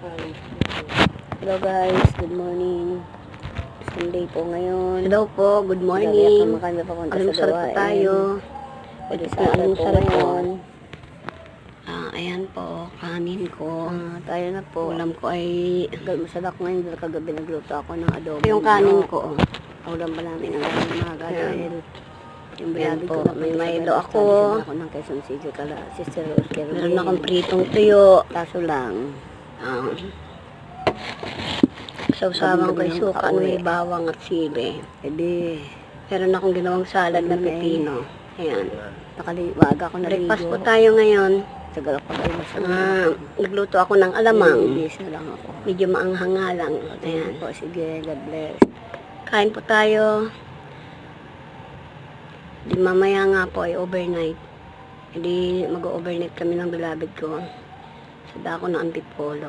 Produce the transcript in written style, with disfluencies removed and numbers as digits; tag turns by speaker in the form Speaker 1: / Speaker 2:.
Speaker 1: Hello guys, good morning. Sunday po ngayon.
Speaker 2: Hello po, good morning.
Speaker 1: Almusal po tayo.
Speaker 2: Ito po
Speaker 1: Almusal
Speaker 2: almusal ko.
Speaker 1: ngayon.
Speaker 2: Ayan po, kanin ko.
Speaker 1: Tayo na po.
Speaker 2: Ulam ko ay...
Speaker 1: Almusal ako ngayon dahil kagabi nagluto ako ng adobo.
Speaker 2: Yung kanin ko.
Speaker 1: Ulam pa namin ang umaga dahil yung
Speaker 2: Ayan
Speaker 1: bayabig
Speaker 2: po,
Speaker 1: ko na
Speaker 2: may Milo ako.
Speaker 1: Ako ng Quezon City kala Sister Rose.
Speaker 2: Meron akong pritong tuyo.
Speaker 1: Kaso lang.
Speaker 2: Sausawan ko yung suka, may bawang at sili.
Speaker 1: Edi,
Speaker 2: Meron akong ginawang salad na pipino. Ayan.
Speaker 1: nakaliwaga ako na
Speaker 2: Breakfast po tayo ngayon.
Speaker 1: Sagal ako tayo sa
Speaker 2: Nagluto ako ng alamang.
Speaker 1: Ibis na lang ako.
Speaker 2: Medyo maanghang nga lang.
Speaker 1: Ayan
Speaker 2: Ayan.
Speaker 1: po, sige, God bless.
Speaker 2: Kain po tayo. Di mamaya nga po ay overnight. Hindi mag-overnight kami ng bilabid ko. Sa dako ng Antipolo.